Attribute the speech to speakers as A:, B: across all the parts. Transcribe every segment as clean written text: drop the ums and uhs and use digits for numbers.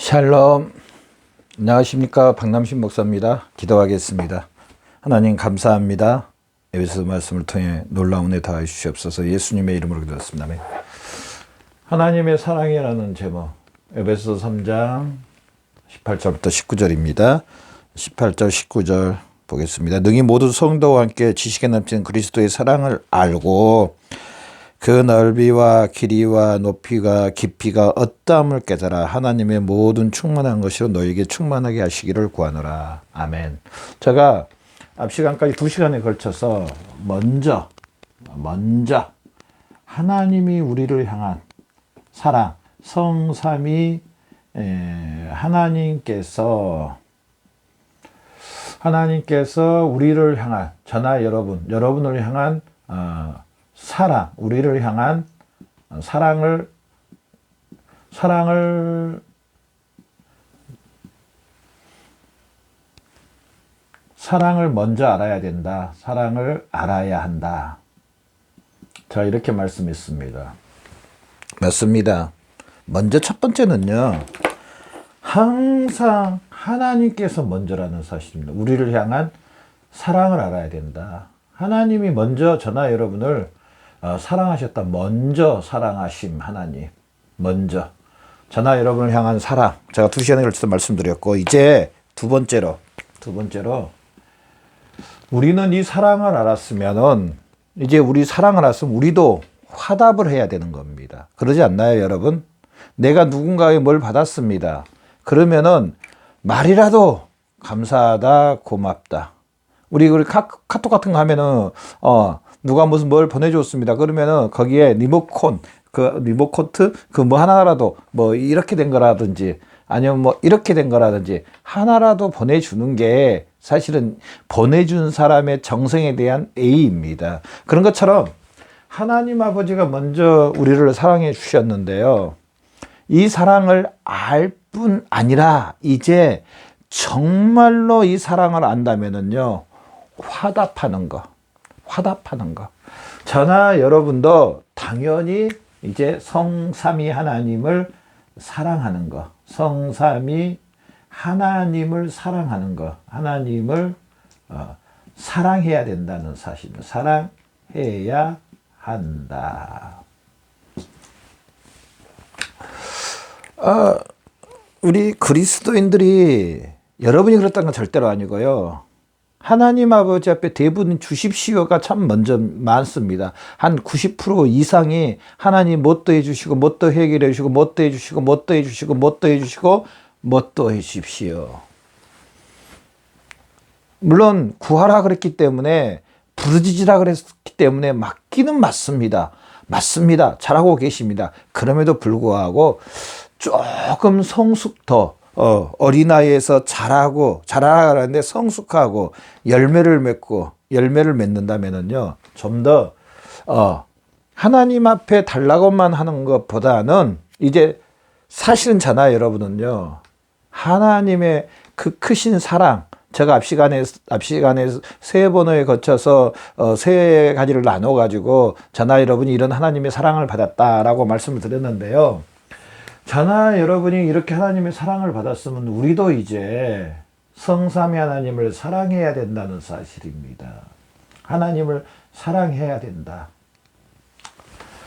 A: 샬롬. 안녕하십니까. 박남신 목사입니다. 기도하겠습니다. 하나님 감사합니다. 에베소서 말씀을 통해 놀라운 은혜 더하여 주시옵소서. 예수님의 이름으로 기도했습니다. 아멘. 하나님의 사랑이라는 제목, 에베소서 3장 18절부터 19절입니다. 18절 19절 보겠습니다. 능히 모든 성도와 함께 지식에 넘치는 그리스도의 사랑을 알고 그 넓이와 길이와 높이가 깊이가 어떠함을 깨달아 하나님의 모든 충만한 것으로 너에게 충만하게 하시기를 구하노라. 아멘. 제가 앞 시간까지 2시간에 걸쳐서 먼저 하나님이 우리를 향한 사랑, 성삼위 하나님께서 우리를 향한, 저나 여러분을 향한 사랑, 우리를 향한 사랑을 먼저 알아야 된다. 사랑을 알아야 한다. 자, 이렇게 말씀했습니다. 맞습니다. 먼저 첫 번째는요, 항상 하나님께서 먼저라는 사실입니다. 우리를 향한 사랑을 알아야 된다. 하나님이 먼저 저나 여러분을 사랑하셨다. 먼저 사랑하심 하나님. 먼저. 저나 여러분을 향한 사랑. 제가 2시간에 걸쳐서 말씀드렸고, 이제 두 번째로. 우리는 이 사랑을 알았으면은, 이제 우리 사랑을 알았으면 우리도 화답을 해야 되는 겁니다. 그러지 않나요, 여러분? 내가 누군가에 뭘 받았습니다. 그러면은 말이라도 감사하다, 고맙다. 우리 카톡 같은 거 하면은, 누가 무슨 뭘 보내줬습니다. 그러면은 거기에 리모컨트, 하나라도 이렇게 된 거라든지, 아니면 이렇게 된 거라든지, 하나라도 보내주는 게 사실은 보내준 사람의 정성에 대한 예의입니다. 그런 것처럼 하나님 아버지가 먼저 우리를 사랑해 주셨는데요. 이 사랑을 알 뿐 아니라, 이제 정말로 이 사랑을 안다면은요, 화답하는 거. 저나 여러분도 당연히 이제 성삼위 하나님을 사랑하는 거. 성삼위 하나님을 사랑하는 거. 하나님을 사랑해야 된다는 사실입니다. 사랑해야 한다. 우리 그리스도인들이, 여러분이 그렇다는 건 절대로 아니고요. 하나님 아버지 앞에 대부분 주십시오가 참 먼저 많습니다. 한 90% 이상이 하나님 뭣도 해주시고, 뭣도 해결해 주시고, 뭣도 해주시고, 뭣도 해주시고, 뭣도 해주시고, 뭣도 해주십시오. 물론 구하라 그랬기 때문에, 부르짖으라 그랬기 때문에 맞기는 맞습니다. 잘하고 계십니다. 그럼에도 불구하고 조금 성숙더, 어린아이에서 자라가는데 성숙하고 열매를 맺는다면은요, 좀 더, 하나님 앞에 달라고만 하는 것보다는, 이제 사실은 저나 여러분은요, 하나님의 그 크신 사랑, 제가 앞 시간에 3번호에 거쳐서 3가지를 나눠가지고 저나 여러분이 이런 하나님의 사랑을 받았다라고 말씀을 드렸는데요. 저나 여러분이 이렇게 하나님의 사랑을 받았으면 우리도 이제 성삼위 하나님을 사랑해야 된다는 사실입니다. 하나님을 사랑해야 된다.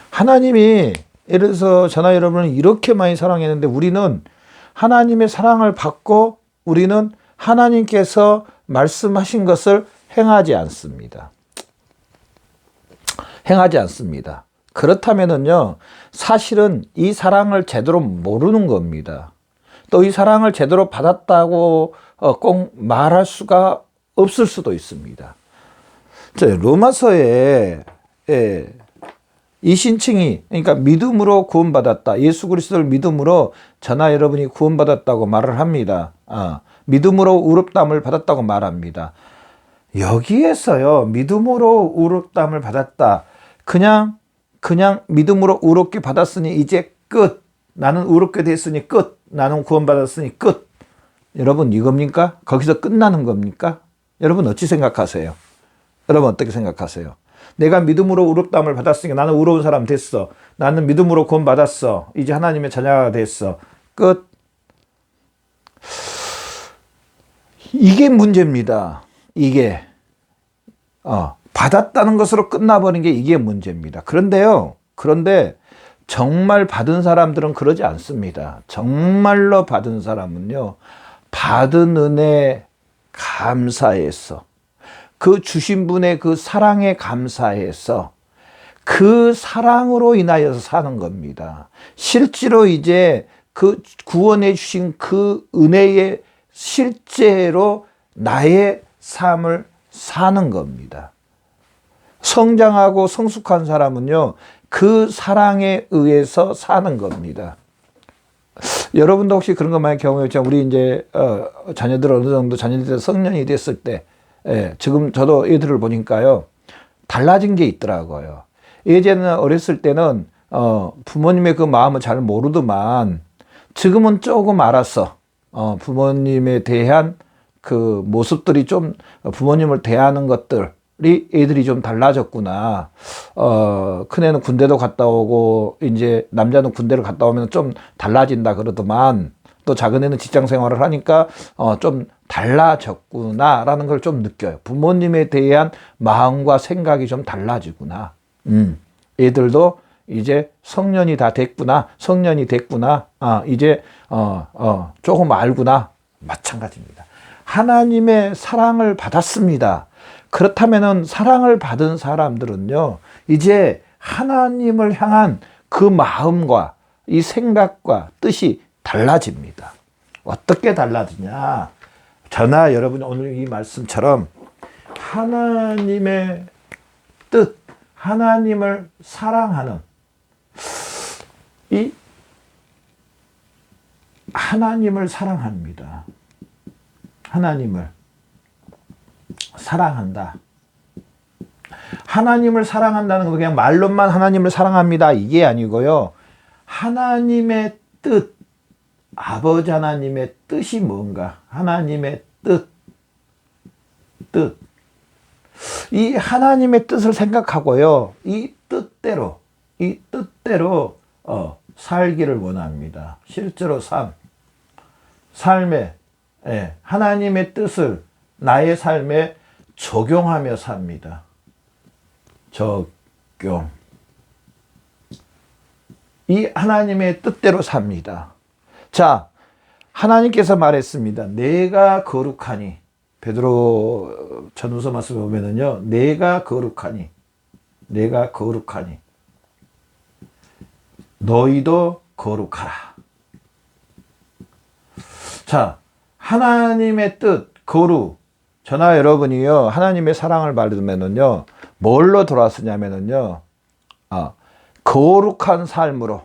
A: 하나님이, 예를 들어서 저나 여러분을 이렇게 많이 사랑했는데, 우리는 하나님의 사랑을 받고 우리는 하나님께서 말씀하신 것을 행하지 않습니다. 그렇다면은요, 사실은 이 사랑을 제대로 모르는 겁니다. 또 이 사랑을 제대로 받았다고 꼭 말할 수가 없을 수도 있습니다. 로마서에 이 신칭이, 그러니까 믿음으로 구원받았다. 예수 그리스도를 믿음으로 저나 여러분이 구원받았다고 말을 합니다. 믿음으로 의롭다함을 받았다고 말합니다. 여기에서요, 믿음으로 의롭다함을 받았다. 그냥 믿음으로 의롭게 받았으니 이제 끝. 나는 의롭게 됐으니 끝. 나는 구원받았으니 끝. 여러분, 이겁니까? 거기서 끝나는 겁니까? 여러분 어찌 생각하세요? 여러분 어떻게 생각하세요? 내가 믿음으로 의롭다함을 받았으니까 나는 의로운 사람 됐어. 나는 믿음으로 구원받았어. 이제 하나님의 자녀가 됐어. 끝. 이게 문제입니다. 이게 받았다는 것으로 끝나버린 게 이게 문제입니다. 그런데 정말 받은 사람들은 그러지 않습니다. 정말로 받은 사람은요, 받은 은혜 감사해서, 그 주신 분의 그 사랑에 감사해서 그 사랑으로 인하여서 사는 겁니다. 실제로 이제 그 구원해 주신 그 은혜에 실제로 나의 삶을 사는 겁니다. 성장하고 성숙한 사람은요, 그 사랑에 의해서 사는 겁니다. 여러분도 혹시 그런 거 많이 경험했죠? 우리 이제 자녀들 어느 정도 자녀들 성년이 됐을 때, 지금 저도 애들을 보니까요, 달라진 게 있더라고요. 예전에는 어렸을 때는 부모님의 그 마음을 잘 모르더만 지금은 조금 알았어. 부모님에 대한 그 모습들이 좀, 부모님을 대하는 것들이 애들이 좀 달라졌구나. 큰애는 군대도 갔다 오고 이제 남자는 군대를 갔다 오면 좀 달라진다 그러더만, 또 작은애는 직장 생활을 하니까 좀 달라졌구나라는 걸 좀 느껴요. 부모님에 대한 마음과 생각이 좀 달라지구나. 애들도 이제 성년이 다 됐구나. 성년이 됐구나. 이제 조금 알구나. 마찬가지입니다. 하나님의 사랑을 받았습니다. 그렇다면은 사랑을 받은 사람들은요, 이제 하나님을 향한 그 마음과 이 생각과 뜻이 달라집니다. 어떻게 달라지냐? 저나 여러분이 오늘 이 말씀처럼 하나님의 뜻, 하나님을 사랑하는 이 하나님을 사랑합니다. 하나님을 사랑한다. 하나님을 사랑한다는 건 그냥 말로만 하나님을 사랑합니다, 이게 아니고요. 하나님의 뜻, 아버지 하나님의 뜻이 뭔가, 하나님의 뜻. 이 하나님의 뜻을 생각하고요, 이 뜻대로 살기를 원합니다. 실제로 삶에 하나님의 뜻을 나의 삶에 적용하며 삽니다. 적용. 이 하나님의 뜻대로 삽니다. 자, 하나님께서 말했습니다. 내가 거룩하니. 베드로 전후서 말씀을 보면은요, 내가 거룩하니 너희도 거룩하라. 자, 하나님의 뜻, 거룩. 저나 여러분이요, 하나님의 사랑을 받으면은요, 뭘로 돌아서냐면은요, 거룩한 삶으로,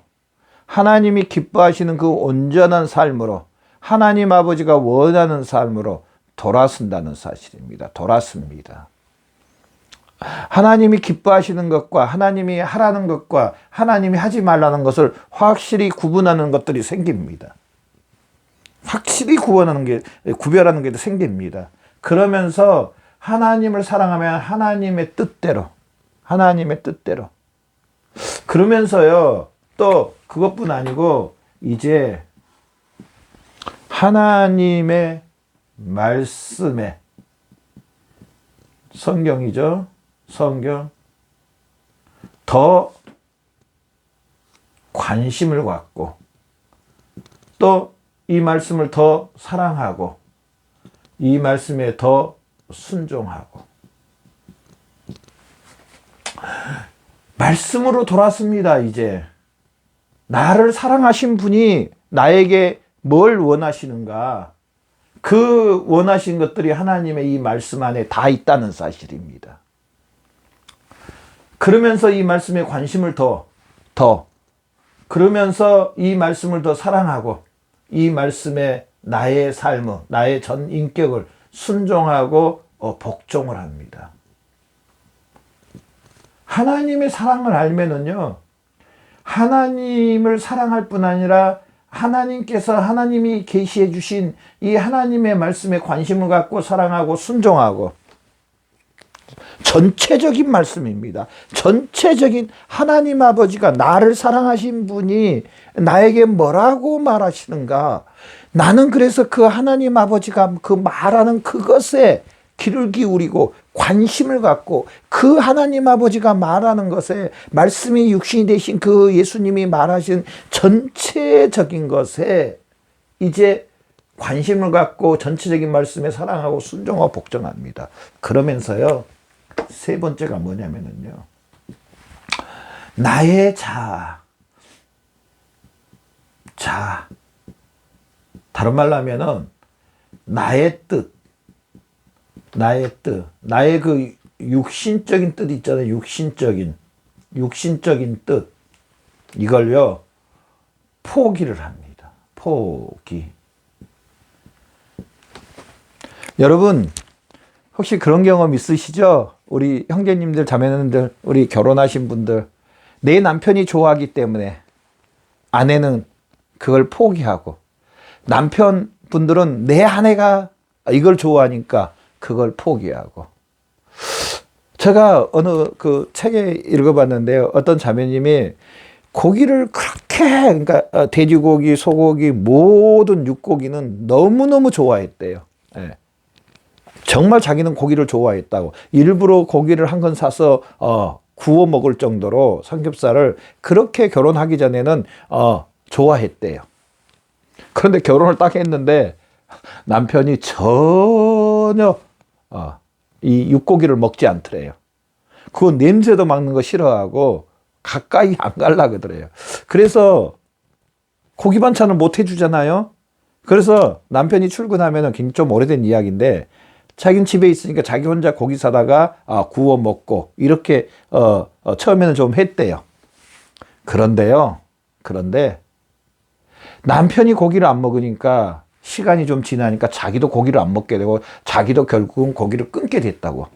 A: 하나님이 기뻐하시는 그 온전한 삶으로, 하나님 아버지가 원하는 삶으로 돌아선다는 사실입니다. 돌아섭니다. 하나님이 기뻐하시는 것과 하나님이 하라는 것과 하나님이 하지 말라는 것을 확실히 구분하는 것들이 생깁니다. 확실히 구별하는 게 생깁니다. 그러면서 하나님을 사랑하면 하나님의 뜻대로. 그러면서요, 또 그것뿐 아니고 이제 하나님의 말씀에, 성경이죠. 성경. 더 관심을 갖고, 또 이 말씀을 더 사랑하고, 이 말씀에 더 순종하고. 말씀으로 돌았습니다, 이제. 나를 사랑하신 분이 나에게 뭘 원하시는가? 그 원하신 것들이 하나님의 이 말씀 안에 다 있다는 사실입니다. 그러면서 이 말씀에 관심을 더 그러면서 이 말씀을 더 사랑하고, 이 말씀에 나의 삶, 나의 전 인격을 순종하고 복종을 합니다. 하나님의 사랑을 알면은요, 하나님을 사랑할 뿐 아니라 하나님께서 하나님이 계시해 주신 이 하나님의 말씀에 관심을 갖고 사랑하고 순종하고, 전체적인 말씀입니다. 전체적인 하나님 아버지가 나를 사랑하신 분이 나에게 뭐라고 말하시는가? 나는 그래서 그 하나님 아버지가 그 말하는 그것에 귀를 기울이고 관심을 갖고 그 하나님 아버지가 말하는 것에 말씀이 육신이 되신 그 예수님이 말하신 전체적인 것에 이제 관심을 갖고 전체적인 말씀에 사랑하고 순종하고 복종합니다. 그러면서요, 세 번째가 뭐냐면요, 나의 자아. 다른 말로 하면은 나의 뜻, 나의 그 육신적인 뜻 있잖아요. 육신적인 뜻. 이걸요, 포기를 합니다. 포기. 여러분, 혹시 그런 경험 있으시죠? 우리 형제님들, 자매님들, 우리 결혼하신 분들, 내 남편이 좋아하기 때문에 아내는 그걸 포기하고, 남편분들은 내 아내가 이걸 좋아하니까 그걸 포기하고. 제가 어느 그 책에 읽어봤는데요, 어떤 자매님이 고기를 그렇게, 그러니까 돼지고기, 소고기, 모든 육고기는 너무너무 좋아했대요. 예. 정말 자기는 고기를 좋아했다고. 일부러 고기를 한 건 사서 구워 먹을 정도로 삼겹살을 그렇게 결혼하기 전에는 좋아했대요. 그런데 결혼을 딱 했는데 남편이 전혀 이 육고기를 먹지 않더래요. 그 냄새도 맡는 거 싫어하고 가까이 안 갈라 그러더래요. 그래서 고기 반찬을 못 해주잖아요. 그래서 남편이 출근하면 굉장히 좀 오래된 이야기인데, 자기는 집에 있으니까 자기 혼자 고기 사다가 구워 먹고 이렇게 처음에는 좀 했대요. 그런데 남편이 고기를 안 먹으니까 시간이 좀 지나니까 자기도 고기를 안 먹게 되고 자기도 결국은 고기를 끊게 됐다고.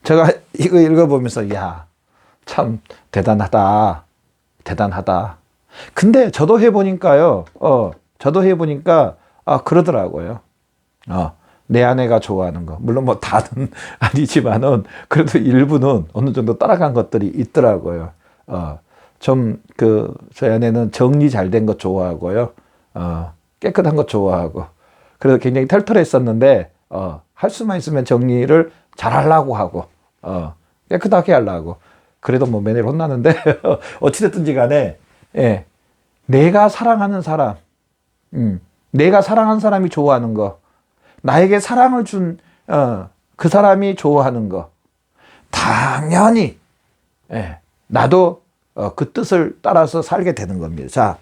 A: 제가 이거 읽어보면서 야, 참 대단하다. 근데 저도 해보니까요. 그러더라고요. 내 아내가 좋아하는 거. 물론 뭐 다는 아니지만은 그래도 일부는 어느 정도 따라간 것들이 있더라고요. 저희 아내는 정리 잘 된 것 좋아하고요. 깨끗한 것 좋아하고. 그래서 굉장히 털털했었는데, 할 수만 있으면 정리를 잘 하려고 하고, 깨끗하게 하려고. 그래도 뭐 매일 혼나는데, 어찌됐든지 간에, 예, 내가 사랑하는 사람, 내가 사랑하는 사람이 좋아하는 거, 나에게 사랑을 준, 그 사람이 좋아하는 거, 당연히, 예, 나도 그 뜻을 따라서 살게 되는 겁니다. 자,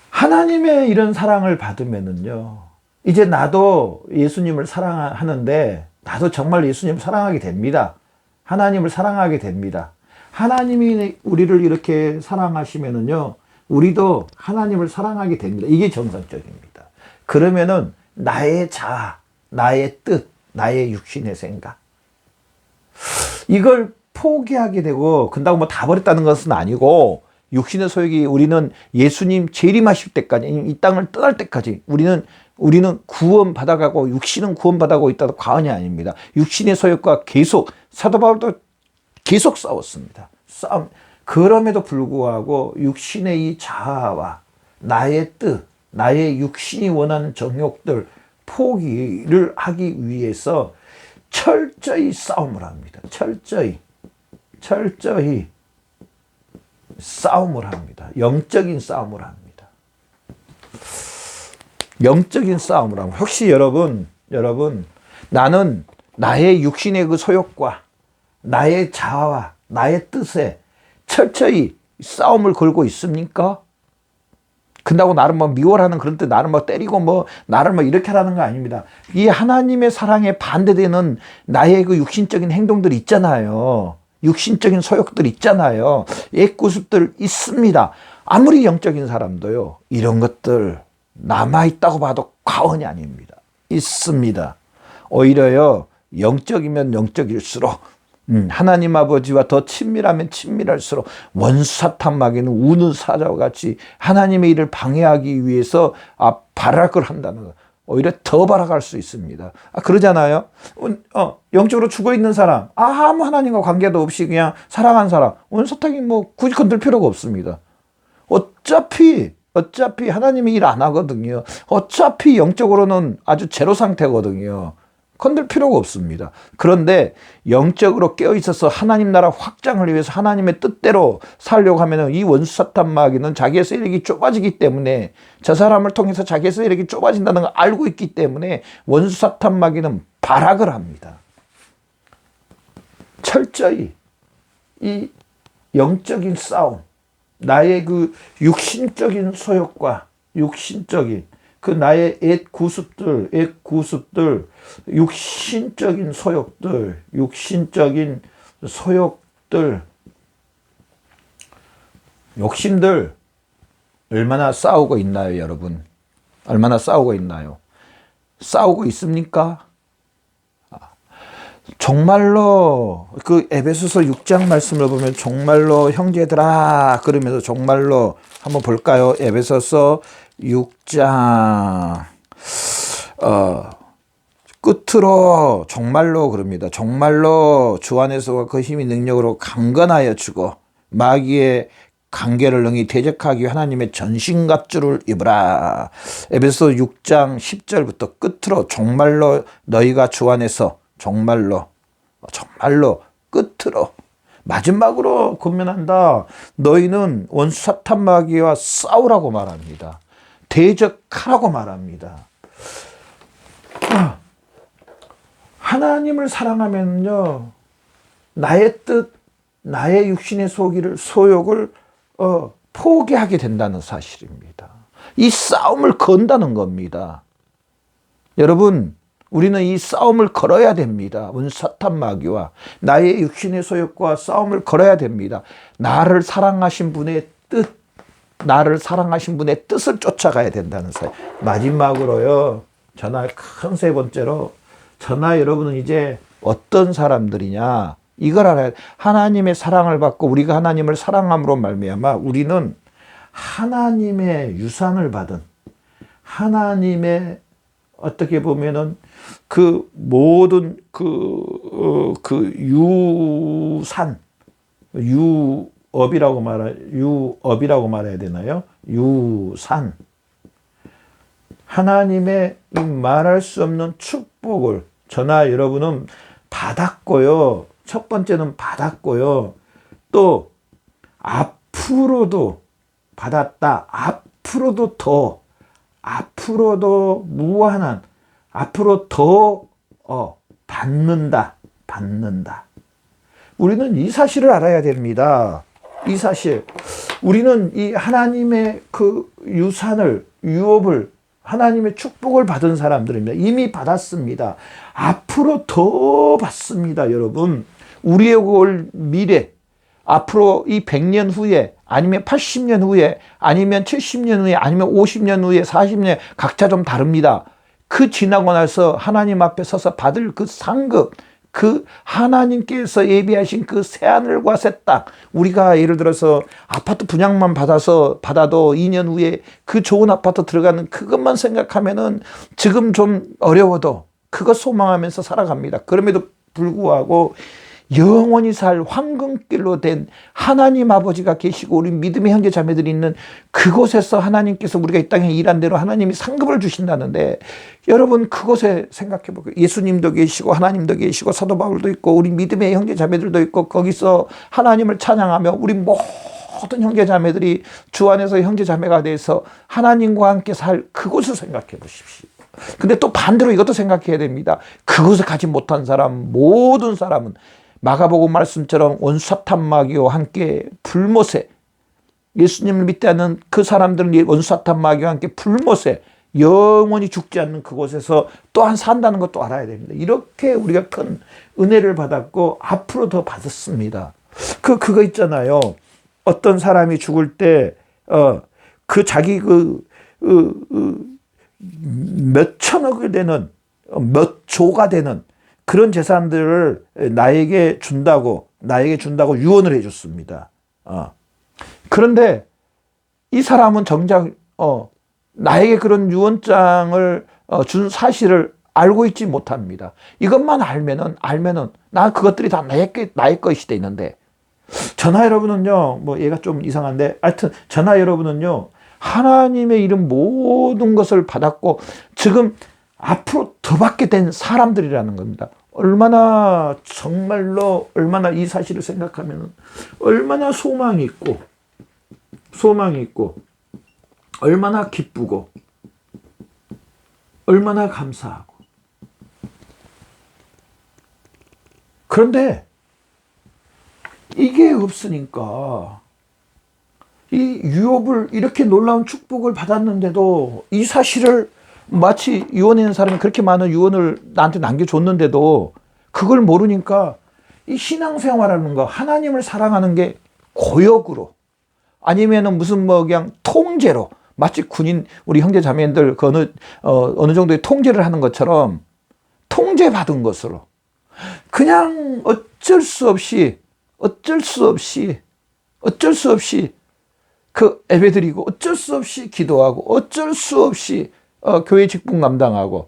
A: 하나님의 이런 사랑을 받으면은요, 이제 나도 예수님을 사랑하는데, 나도 정말 예수님을 사랑하게 됩니다. 하나님을 사랑하게 됩니다. 하나님이 우리를 이렇게 사랑하시면은요, 우리도 하나님을 사랑하게 됩니다. 이게 정상적입니다. 그러면은 나의 자아, 나의 뜻, 나의 육신의 생각, 이걸 포기하게 되고, 근다고 뭐 다 버렸다는 것은 아니고, 육신의 소욕이 우리는 예수님 재림하실 때까지, 이 땅을 떠날 때까지 우리는 구원받아가고 육신은 구원받아가고 있다도 과언이 아닙니다. 육신의 소욕과 계속 사도 바울도 계속 싸웠습니다. 그럼에도 불구하고 육신의 이 자아와 나의 뜻, 나의 육신이 원하는 정욕들 포기를 하기 위해서 철저히 싸움을 합니다. 철저히 싸움을 합니다. 영적인 싸움을 합니다. 영적인 싸움을 합니다. 혹시 여러분, 나는 나의 육신의 그 소욕과 나의 자아와 나의 뜻에 철저히 싸움을 걸고 있습니까? 근다고 나를 뭐 미워하는 그런 때 나를 뭐 때리고 뭐 나를 뭐 이렇게 하라는 거 아닙니다. 이 하나님의 사랑에 반대되는 나의 그 육신적인 행동들 있잖아요. 육신적인 소욕들 있잖아요. 옛구습들 있습니다. 아무리 영적인 사람도요, 이런 것들 남아있다고 봐도 과언이 아닙니다. 있습니다. 오히려요, 영적이면 영적일수록 하나님 아버지와 더 친밀하면 친밀할수록 원수 사탄 마귀는 우는 사자와 같이 하나님의 일을 방해하기 위해서 발악을 한다는 거. 오히려 더 발악할 수 있습니다. 그러잖아요. 영적으로 죽어 있는 사람, 아무 하나님과 관계도 없이 그냥 살아간 사람, 원수탁이 뭐 굳이 건들 필요가 없습니다. 어차피 하나님이 일 안 하거든요. 어차피 영적으로는 아주 제로 상태거든요. 건들 필요가 없습니다. 그런데 영적으로 깨어 있어서 하나님 나라 확장을 위해서 하나님의 뜻대로 살려고 하면 이 원수 사탄 마귀는 자기의 세력이 좁아지기 때문에, 저 사람을 통해서 자기의 세력이 좁아진다는 걸 알고 있기 때문에 원수 사탄 마귀는 발악을 합니다. 철저히 이 영적인 싸움, 나의 그 육신적인 소욕과 육신적인 그 나의 옛 구습들, 육신적인 소욕들, 욕심들, 얼마나 싸우고 있나요, 여러분? 얼마나 싸우고 있나요? 싸우고 있습니까? 정말로 그 에베소서 6장 말씀을 보면 정말로 형제들아 그러면서 정말로 한번 볼까요? 에베소서 6장 끝으로 정말로 그럽니다. 정말로 주 안에서와 그 힘이 능력으로 강건하여 주고 마귀의 관계를 능히 대적하기 위해 하나님의 전신갑주를 입으라. 에베소 6장 10절부터 끝으로 정말로 너희가 주 안에서 정말로 끝으로 마지막으로 권면한다. 너희는 원수 사탄 마귀와 싸우라고 말합니다. 대적하라고 말합니다. 하나님을 사랑하면요, 나의 뜻, 나의 육신의 소욕을 포기하게 된다는 사실입니다. 이 싸움을 건다는 겁니다. 여러분, 우리는 이 싸움을 걸어야 됩니다. 원수 사탄 마귀와 나의 육신의 소욕과 싸움을 걸어야 됩니다. 나를 사랑하신 분의 뜻을 쫓아가야 된다는 사실. 마지막으로요, 저나 큰 세 번째로, 저나 여러분은 이제 어떤 사람들이냐, 이걸 알아야 돼. 하나님의 사랑을 받고 우리가 하나님을 사랑함으로 말미암아 우리는 하나님의 유산을 받은, 하나님의 어떻게 보면은 그 모든 그 유업이라고 말해야 되나요? 유산. 하나님의 이 말할 수 없는 축복을 저나 여러분은 받았고요. 첫 번째는 받았고요. 또 앞으로도 받았다. 앞으로도 무한한, 앞으로 더 받는다. 우리는 이 사실을 알아야 됩니다. 이 사실. 우리는 이 하나님의 그 유업을, 하나님의 축복을 받은 사람들입니다. 이미 받았습니다. 앞으로 더 받습니다, 여러분. 우리의 올 미래, 앞으로 이 100년 후에, 아니면 80년 후에, 아니면 70년 후에, 아니면 50년 후에, 40년, 각자 좀 다릅니다. 그 지나고 나서 하나님 앞에 서서 받을 그 상급, 그 하나님께서 예비하신 그 새하늘과 새 땅, 우리가 예를 들어서 아파트 분양만 받아도 2년 후에 그 좋은 아파트 들어가는 그것만 생각하면은 지금 좀 어려워도 그것 소망하면서 살아갑니다. 그럼에도 불구하고 영원히 살 황금길로 된 하나님 아버지가 계시고 우리 믿음의 형제 자매들이 있는 그곳에서 하나님께서 우리가 이 땅에 일한 대로 하나님이 상급을 주신다는데, 여러분 그곳에 생각해 보세요. 예수님도 계시고 하나님도 계시고 사도 바울도 있고 우리 믿음의 형제 자매들도 있고, 거기서 하나님을 찬양하며 우리 모든 형제 자매들이 주 안에서 형제 자매가 돼서 하나님과 함께 살 그곳을 생각해 보십시오. 근데 또 반대로 이것도 생각해야 됩니다. 그곳에 가지 못한 사람, 모든 사람은 마가복음 말씀처럼 원수 사탄 마귀와 함께 불못에, 예수님을 믿지 않는 그 사람들은 원수 사탄 마귀와 함께 불못에 영원히 죽지 않는 그곳에서 또한 산다는 것도 알아야 됩니다. 이렇게 우리가 큰 은혜를 받았고 앞으로 더 받았습니다. 그거 있잖아요. 어떤 사람이 죽을 때 그 자기 몇 천억이 되는, 몇 조가 되는 그런 재산들을 나에게 준다고 유언을 해줬습니다. 그런데 이 사람은 정작 나에게 그런 유언장을 준 사실을 알고 있지 못합니다. 이것만 알면은 나 그것들이 다 나의 것이 돼 있는데, 저나 여러분은요, 뭐 얘가 좀 이상한데, 하여튼 저나 여러분은요, 하나님의 이름 모든 것을 받았고 지금 앞으로 더 받게 된 사람들이라는 겁니다. 얼마나 정말로 얼마나 이 사실을 생각하면 얼마나 소망이 있고 얼마나 기쁘고 얼마나 감사하고. 그런데 이게 없으니까 이 유업을 이렇게 놀라운 축복을 받았는데도 이 사실을 마치 유언에 있는 사람이 그렇게 많은 유언을 나한테 남겨줬는데도 그걸 모르니까 이 신앙생활하는 거, 하나님을 사랑하는 게 고역으로 아니면은 무슨 뭐 그냥 통제로, 마치 군인 우리 형제 자매들 그 어느 정도의 통제를 하는 것처럼 통제받은 것으로 그냥 어쩔 수 없이 그 예배드리고 어쩔 수 없이 기도하고 어쩔 수 없이 교회 직분 감당하고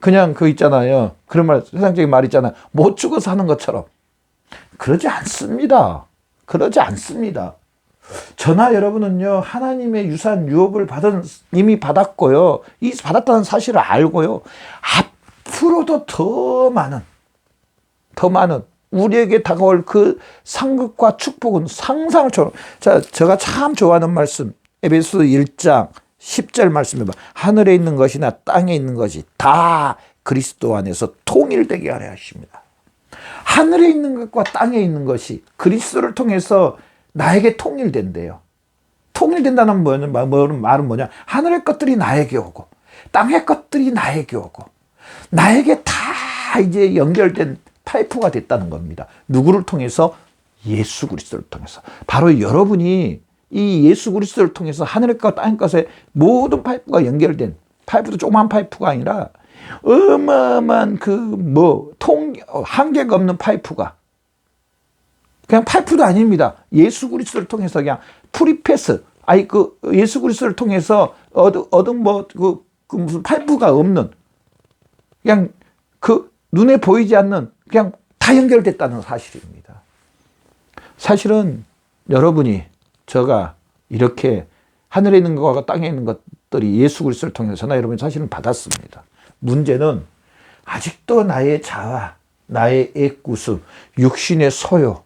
A: 그냥 그 있잖아요. 그런 말, 세상적인 말 있잖아요. 못 죽어서 하는 것처럼. 그러지 않습니다. 저나 여러분은요, 하나님의 유산, 유업을 이미 받았고요. 이 받았다는 사실을 알고요. 앞으로도 더 많은 우리에게 다가올 그 상급과 축복은 상상을 초월. 제가 참 좋아하는 말씀, 에베소 1장 10절 말씀해 봐. 하늘에 있는 것이나 땅에 있는 것이 다 그리스도 안에서 통일되게 하려 하십니다. 하늘에 있는 것과 땅에 있는 것이 그리스도를 통해서 나에게 통일된대요. 통일된다는 말은 뭐냐? 하늘의 것들이 나에게 오고 땅의 것들이 나에게 오고 나에게 다 이제 연결된 파이프가 됐다는 겁니다. 누구를 통해서? 예수 그리스도를 통해서. 바로 여러분이 이 예수 그리스도를 통해서 하늘의 것 땅의 것에 모든 파이프가 연결된, 파이프도 조그만 파이프가 아니라 어마어마한 한계가 없는 파이프가, 그냥 파이프도 아닙니다. 예수 그리스도를 통해서 그냥 프리패스, 예수 그리스도를 통해서 얻은 무슨 파이프가 없는, 그냥 눈에 보이지 않는, 그냥 다 연결됐다는 사실입니다. 사실은 여러분이, 제가 이렇게 하늘에 있는 것과 땅에 있는 것들이 예수 그리스도를 통해서 저나 여러분이 사실은 받았습니다. 문제는 아직도 나의 자아, 나의 애구수, 육신의 소요,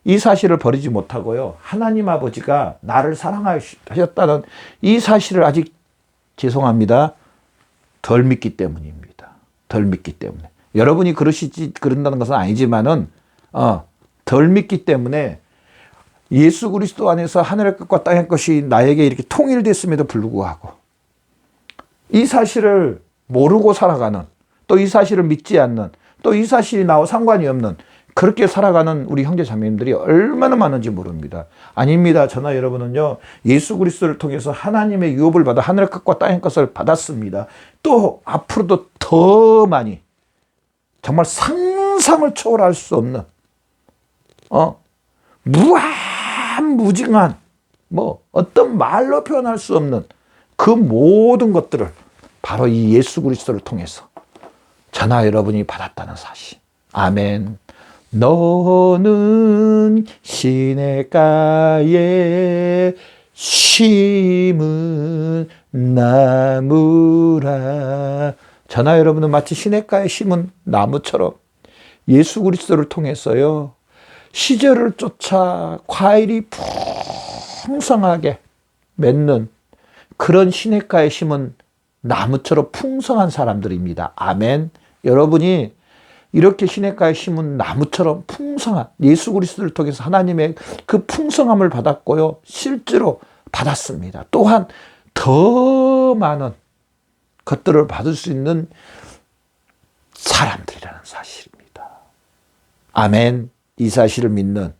A: 이 사실을 버리지 못하고요. 하나님 아버지가 나를 사랑하셨다는 이 사실을 아직, 죄송합니다, 덜 믿기 때문입니다. 덜 믿기 때문에. 여러분이 그런다는 것은 아니지만은, 덜 믿기 때문에 예수 그리스도 안에서 하늘의 것과 땅의 것이 나에게 이렇게 통일됐음에도 불구하고 이 사실을 모르고 살아가는, 또 이 사실을 믿지 않는, 또 이 사실이 나와 상관이 없는, 그렇게 살아가는 우리 형제 자매님들이 얼마나 많은지 모릅니다. 아닙니다. 저나 여러분은요, 예수 그리스도를 통해서 하나님의 유업을 받아 하늘의 것과 땅의 것을 받았습니다. 또 앞으로도 더 많이, 정말 상상을 초월할 수 없는 무한무징한, 어떤 말로 표현할 수 없는 그 모든 것들을 바로 이 예수 그리스도를 통해서 저나 여러분이 받았다는 사실. 아멘. 너는 시냇가에 심은 나무라. 저나 여러분은 마치 시냇가에 심은 나무처럼 예수 그리스도를 통해서요, 시절을 쫓아 과일이 풍성하게 맺는 그런 시냇가에 심은 나무처럼 풍성한 사람들입니다. 아멘. 여러분이 이렇게 시냇가에 심은 나무처럼 풍성한 예수 그리스도를 통해서 하나님의 그 풍성함을 받았고요, 실제로 받았습니다. 또한 더 많은 것들을 받을 수 있는 사람들이라는 사실입니다. 아멘. 이 사실을 믿는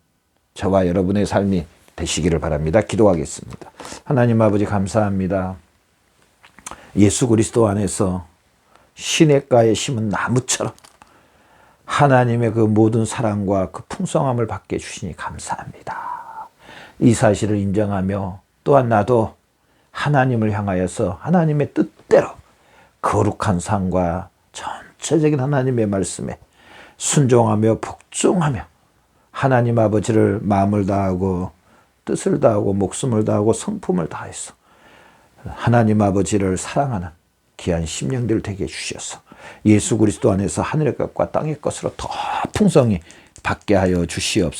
A: 저와 여러분의 삶이 되시기를 바랍니다. 기도하겠습니다. 하나님 아버지, 감사합니다. 예수 그리스도 안에서 시냇가에 심은 나무처럼 하나님의 그 모든 사랑과 그 풍성함을 받게 해주시니 감사합니다. 이 사실을 인정하며 또한 나도 하나님을 향하여서 하나님의 뜻대로 거룩한 삶과 전체적인 하나님의 말씀에 순종하며 복종하며 하나님 아버지를 마음을 다하고 뜻을 다하고 목숨을 다하고 성품을 다해서 하나님 아버지를 사랑하는 귀한 심령들 되게 해주셔서 예수 그리스도 안에서 하늘의 것과 땅의 것으로 더 풍성히 받게 하여 주시옵소서.